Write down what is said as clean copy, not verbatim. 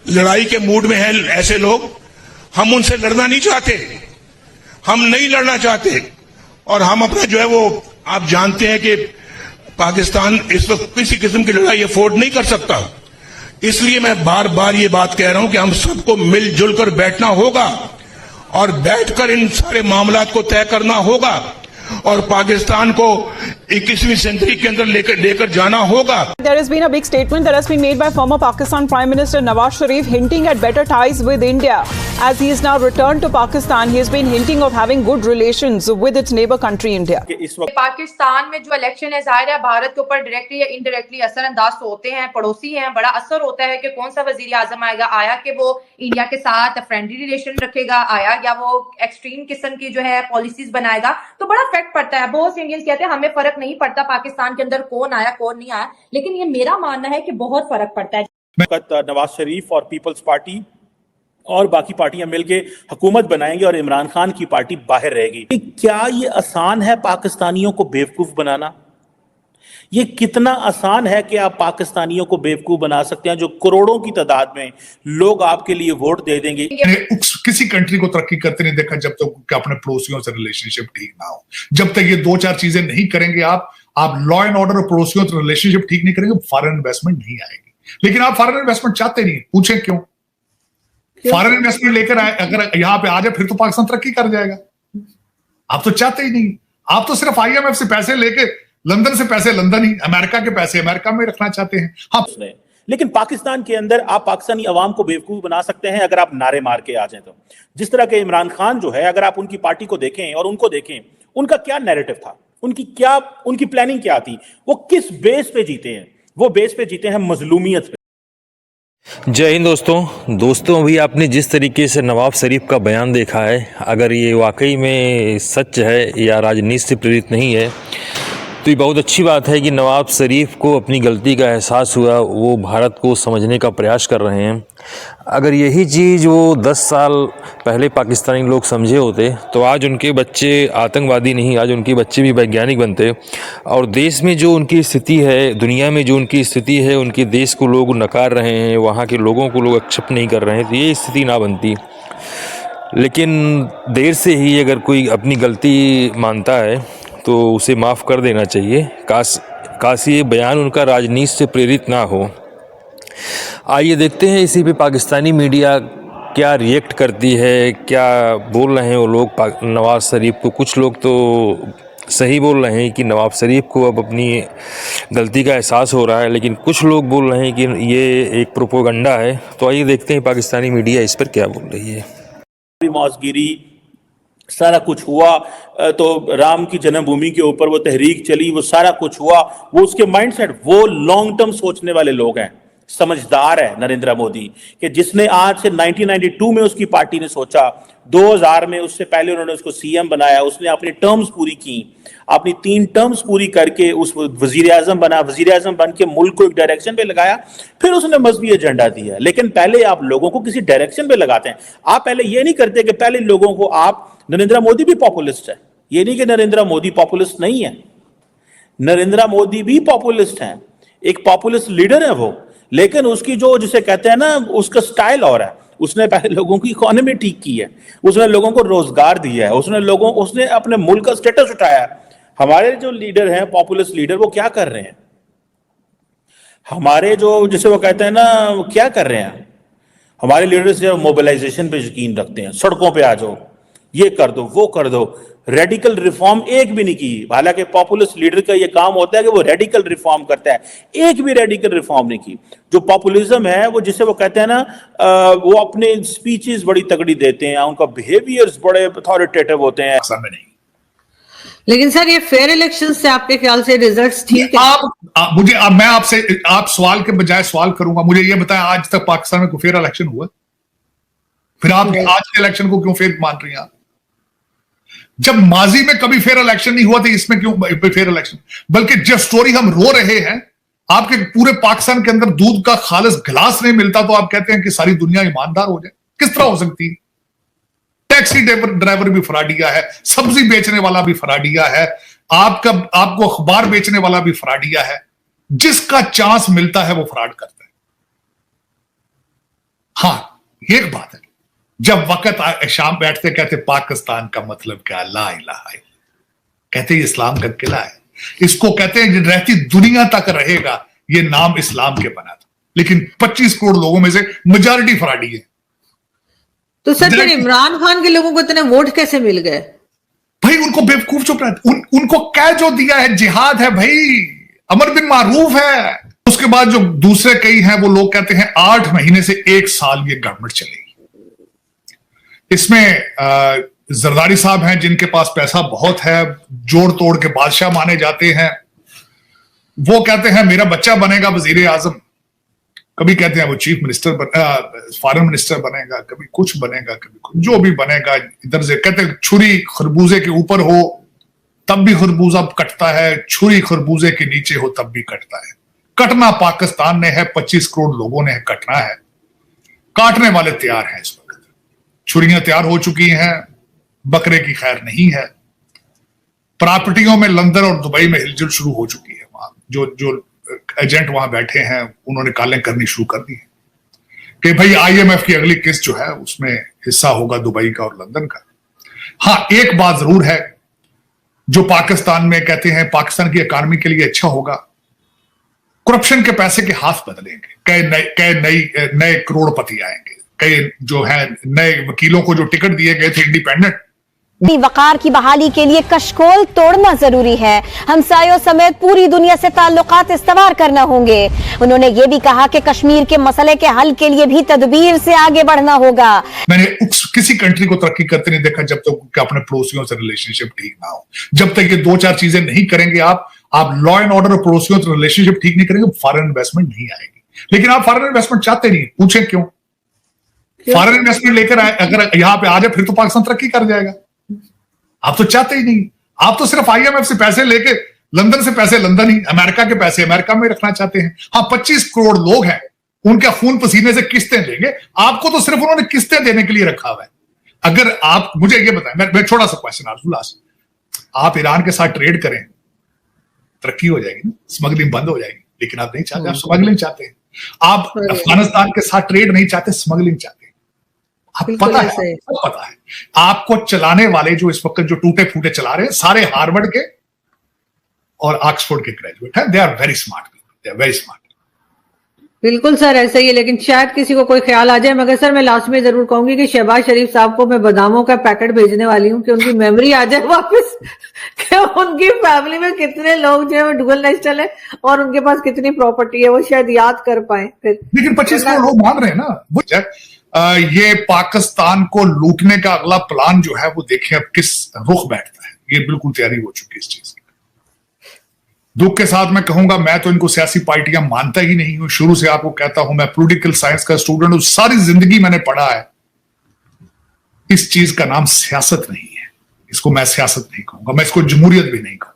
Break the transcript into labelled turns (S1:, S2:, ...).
S1: लड़ाई के मूड में हैं ऐसे लोग, हम उनसे लड़ना नहीं चाहते, हम नहीं लड़ना चाहते। और हम अपना जो है वो आप जानते हैं कि पाकिस्तान इस वक्त किसी किस्म की लड़ाई अफोर्ड नहीं कर सकता। इसलिए मैं बार बार ये बात कह रहा हूं कि हम सबको मिलजुल कर बैठना होगा और बैठकर इन सारे मामलात को तय करना होगा और पाकिस्तान को 21वीं सेंचुरी के अंदर लेकर जाना होगा।
S2: There has been a big statement that has been made by former Pakistan Prime Minister Nawaz Sharif hinting at better ties with India. As he is now returned to Pakistan, he has been hinting of having good relations with its neighbor country India.
S3: Pakistan में जो election है, जाहिर है भारत के ऊपर directly या indirectly असरअंदाज होते हैं, पड़ोसी हैं, बड़ा असर होता है कि कौन सा वजीर आजम आएगा, आया कि वो इंडिया के साथ फ्रेंडली रिलेशन रखेगा, आया या वो एक्सट्रीम किस्म की जो है पॉलिसीज बनाएगा, तो बड़ा इफेक्ट पड़ता है। बहुत से इंडियंस कहते हैं हमें फर्क नहीं पड़ता पाकिस्तान के अंदर कौन आया कौन नहीं आया, लेकिन ये मेरा मानना है कि बहुत फर्क पड़ता है।
S4: नवाज शरीफ और पीपल्स पार्टी और बाकी पार्टियां मिलके हुकूमत बनाएंगे और इमरान खान की पार्टी बाहर रहेगी। क्या ये आसान है पाकिस्तानियों को बेवकूफ बनाना? ये कितना आसान है कि आप पाकिस्तानियों को बेवकूफ बना सकते हैं, जो करोड़ों की तादाद में लोग आपके लिए वोट दे देंगे।
S5: किसी कंट्री को तरक्की करते नहीं देखा जब तक तो अपने पड़ोसियों से रिलेशनशिप ठीक ना हो। जब तक ये दो चार चीजें नहीं करेंगे आप लॉ एंड ऑर्डर और पड़ोसियों से रिलेशनशिप ठीक नहीं करेंगे, फॉरेन इन्वेस्टमेंट नहीं आएगी। लेकिन आप फॉरेन इन्वेस्टमेंट चाहते नहीं, पूछें क्यों? फॉरेन इन्वेस्टमेंट लेकर आए, अगर यहां पे आ जाए फिर तो पाकिस्तान तरक्की कर जाएगा। आप तो चाहते ही नहीं, आप तो सिर्फ IMF से पैसे लेके, लंदन से पैसे लंदन ही, अमेरिका के पैसे अमेरिका में रखना चाहते हैं। हाँ,
S4: लेकिन पाकिस्तान के अंदर आप पाकिस्तानी अवाम को बेवकूफ बना सकते हैं अगर आप नारे मार के आ जाए तो। जिस तरह के इमरान खान जो है, अगर आप उनकी पार्टी को देखें और उनको देखें, उनका क्या नैरेटिव था, उनकी प्लानिंग क्या थी, वो किस बेस पे जीते हैं? वो बेस पे जीते हैं मजलूमियत पे।
S6: जय हिंद दोस्तों अभी आपने जिस तरीके से नवाज शरीफ का बयान देखा है, अगर ये वाकई में सच है या राजनीति से प्रेरित नहीं है, तो ये बहुत अच्छी बात है कि नवाज शरीफ को अपनी गलती का एहसास हुआ, वो भारत को समझने का प्रयास कर रहे हैं। अगर यही चीज़ वो 10 साल पहले पाकिस्तानी लोग समझे होते तो आज उनके बच्चे आतंकवादी नहीं, आज उनके बच्चे भी वैज्ञानिक बनते। और देश में जो उनकी स्थिति है, दुनिया में जो उनकी स्थिति है, उनके देश को लोग नकार रहे हैं, वहाँ के लोगों को लोग एक्सेप्ट नहीं कर रहे हैं, तो ये स्थिति ना बनती। लेकिन देर से ही अगर कोई अपनी गलती मानता है तो उसे माफ़ कर देना चाहिए। काश ये बयान उनका राजनीति से प्रेरित ना हो। आइए देखते हैं इसी पे पाकिस्तानी मीडिया क्या रिएक्ट करती है, क्या बोल रहे हैं वो लोग नवाज शरीफ को। कुछ लोग तो सही बोल रहे हैं कि नवाज शरीफ को अब अपनी गलती का एहसास हो रहा है, लेकिन कुछ लोग बोल रहे हैं कि ये एक प्रोपोगंडा है। तो आइए देखते हैं पाकिस्तानी मीडिया इस पर क्या बोल रही है।
S4: मौजगिरी सारा कुछ हुआ, तो राम की जन्मभूमि के ऊपर वो तहरीक चली, वो सारा कुछ हुआ, वो उसके माइंडसेट, वो लॉन्ग टर्म सोचने वाले लोग हैं। समझदार है नरेंद्र मोदी कि जिसने आज से 1992 में उसकी पार्टी ने सोचा, 2000 में उससे पहले उन्होंने उसको CM बनाया, उसने अपनी टर्म्स पूरी की, अपनी 3 टर्म्स पूरी करके उस वजीर आजम बना, वजीर आजम बन के मुल्क को एक डायरेक्शन पे लगाया, फिर उसने मजहबी एजेंडा दिया। लेकिन पहले आप लोगों को किसी डायरेक्शन पे लगाते हैं। आप पहले ये नहीं करते कि पहले लोगों को आप, नरेंद्र मोदी भी पॉपुलिस्ट है, ये नहीं कि नरेंद्र मोदी पॉपुलिस्ट नहीं है, नरेंद्र मोदी भी पॉपुलिस्ट है, एक पॉपुलिस्ट लीडर है वो, लेकिन उसकी जो जिसे कहते हैं ना, उसका स्टाइल और है। उसने पहले लोगों की इकोनॉमी ठीक की है, उसने लोगों को रोजगार दिया है, उसने अपने मुल्क का स्टेटस उठाया। हमारे जो लीडर हैं, पॉपुलिस्ट लीडर, वो क्या कर रहे हैं? हमारे जो जिसे वो कहते हैं ना, वो क्या कर रहे हैं? हमारे लीडर्स जो मोबिलाइजेशन पे यकीन रखते हैं, सड़कों पे आ जाओ, ये कर दो, वो कर दो, रेडिकल रिफॉर्म एक भी नहीं की। हालांकि पॉपुलिस्ट लीडर का ये काम होता है कि वो रेडिकल रिफॉर्म करता है, एक भी रेडिकल रिफॉर्म नहीं की। जो पॉपुलिज्म है, वो जिसे वो कहते हैं ना, वो अपने स्पीचेस बड़ी तगड़ी देते हैं, उनका बिहेवियर्स बड़े अथॉरिटेटिव होते हैं। नहीं,
S7: लेकिन सर ये फेयर इलेक्शन से आपके ख्याल से रिजल्ट्स ठीक है?
S5: मैं आपसे आप सवाल के बजाय सवाल करूंगा, मुझे ये बताएं आज तक पाकिस्तान में कोई फेयर इलेक्शन हुआ? फिर आप आज के इलेक्शन को क्यों फेयर मान रही हैं? जब माजी में कभी फेयर इलेक्शन नहीं हुआ तो इसमें क्यों फेयर इलेक्शन? बल्कि जब स्टोरी हम रो रहे हैं, आपके पूरे पाकिस्तान के अंदर दूध का खालिस गिलास नहीं मिलता तो आप कहते हैं कि सारी दुनिया ईमानदार हो जाए। किस तरह हो सकती है? टैक्सी ड्राइवर भी फराडिया है, सब्जी बेचने वाला भी फराडिया है, आपको अखबार बेचने वाला भी फराडिया है। जिसका चांस मिलता है वो फ्रॉड करता है। एक बात है, जब वक्त शाम बैठते कहते पाकिस्तान का मतलब क्या, ला इलाहा इल्लल्लाह, कहते ये इस्लाम का किला है, इसको कहते हैं रहती दुनिया तक रहेगा, ये नाम इस्लाम के बना था, लेकिन 25 करोड़ लोगों में से मेजॉरिटी फराडी है।
S7: तो सर फिर इमरान खान के लोगों को इतने वोट कैसे मिल गए?
S5: भाई उनको बेवकूफ चुप रहे, उनको क्या जो दिया है, जिहाद है भाई, अमर बिन मारूफ है। उसके बाद जो दूसरे कई हैं वो लोग कहते हैं 8 महीने से 1 साल ये गवर्नमेंट चलेगी। इसमें जरदारी साहब हैं जिनके पास पैसा बहुत है, जोड़ तोड़ के बादशाह माने जाते हैं, वो कहते हैं मेरा बच्चा बनेगा वजीर आजम, कभी कहते हैं वो चीफ मिनिस्टर फॉरेन मिनिस्टर बनेगा, कभी कुछ बनेगा, कभी कुछ, जो भी बनेगा इधर से कहते हैं छुरी खरबूजे के ऊपर हो तब भी खरबूजा कटता है, छुरी खरबूजे के नीचे हो तब भी कटता है। कटना पाकिस्तान ने है, 25 करोड़ लोगों ने कटना है, काटने वाले तैयार हैं। इस वक्त छुरियां तैयार हो चुकी हैं, बकरे की खैर नहीं है। प्रॉपर्टियों में लंदन और दुबई में हिलजुल शुरू हो चुकी है। वहां जो एजेंट वहां बैठे हैं उन्होंने कालें करनी शुरू कर दी है कि भाई IMF की अगली किस्त जो है उसमें हिस्सा होगा दुबई का और लंदन का। हाँ, एक बात जरूर है जो पाकिस्तान में कहते हैं पाकिस्तान की इकॉनमी के लिए अच्छा होगा, करप्शन के पैसे के हाथ बदलेंगे, कई नए करोड़पति आएंगे, कई जो है नए वकीलों को जो टिकट दिए गए थे इंडिपेंडेंट,
S8: वकार की बहाली के लिए कशकोल तोड़ना जरूरी है। हमसायों समेत पूरी दुनिया से ताल्लुकात इस्तवार करना होंगे। उन्होंने ये भी कहा कि कश्मीर के मसले के हल के लिए भी तदबीर से आगे बढ़ना होगा।
S5: मैंने किसी कंट्री को तरक्की करते नहीं देखा जब तक अपने पड़ोसियों से रिलेशनशिप ठीक ना हो। जब तक ये 2-4 चीजें नहीं करेंगे आप लॉ एंड ऑर्डर और पड़ोसियों से रिलेशनशिप ठीक नहीं करेंगे, फॉरेन इन्वेस्टमेंट नहीं आएगी। लेकिन आप फॉरेन इन्वेस्टमेंट चाहते नहीं, पूछें क्यों? फॉरेन इन्वेस्टमेंट लेकर आए, अगर यहां पे आ जाए फिर तो पाकिस्तान तरक्की कर जाएगा। आप तो चाहते ही नहीं, आप तो सिर्फ IMF से पैसे लेके, लंदन से पैसे लंदन ही, अमेरिका के पैसे अमेरिका में रखना चाहते हैं। हाँ, 25 करोड़ लोग हैं, उनके खून पसीने से किस्तें देंगे, आपको तो सिर्फ उन्होंने किस्तें देने के लिए रखा हुआ है। अगर आप मुझे ये बताएं, मैं छोटा सा क्वेश्चन आप ईरान के साथ ट्रेड करें, तरक्की हो जाएगी ना, स्मगलिंग बंद हो जाएगी। लेकिन आप नहीं चाहते, आप स्मगलिंग चाहते हैं। आप अफगानिस्तान के साथ ट्रेड नहीं चाहते, स्मगलिंग चाहते हैं। आप पता है आपको चलाने वाले जो इस वक्त जो टूटे फूटे चला रहे हैं सारे हार्वर्ड के और ऑक्सफोर्ड के ग्रेजुएट हैं। They are very smart, they are very smart.
S7: बिल्कुल सर, ऐसा ही है। लेकिन शायद किसी को कोई ख्याल आ जाए। मगर सर मैं लास्ट में जरूर कहूंगी कि शहबाज शरीफ साहब को मैं बादामों का पैकेट भेजने वाली हूँ कि उनकी मेमोरी आ जाए वापस कि उनकी फैमिली में कितने लोग जो है वो डुअल नेशनल है और उनके पास कितनी प्रॉपर्टी है, वो शायद याद कर पाए फिर।
S5: लेकिन 25 करोड़ लोग मान रहे हैं ना। वो ये पाकिस्तान को लूटने का अगला प्लान जो है वो देखिए अब किस रुख बैठता है। ये बिल्कुल तैयारी हो चुकी है इस चीज की। दुख के साथ मैं कहूंगा, मैं तो इनको सियासी पार्टियां मानता ही नहीं हूं। शुरू से आपको कहता हूं, मैं पॉलिटिकल साइंस का स्टूडेंट हूं, सारी जिंदगी मैंने पढ़ा है। इस चीज का नाम सियासत नहीं है, इसको मैं सियासत नहीं कहूंगा, मैं इसको जमहूरियत भी नहीं कहूंगा।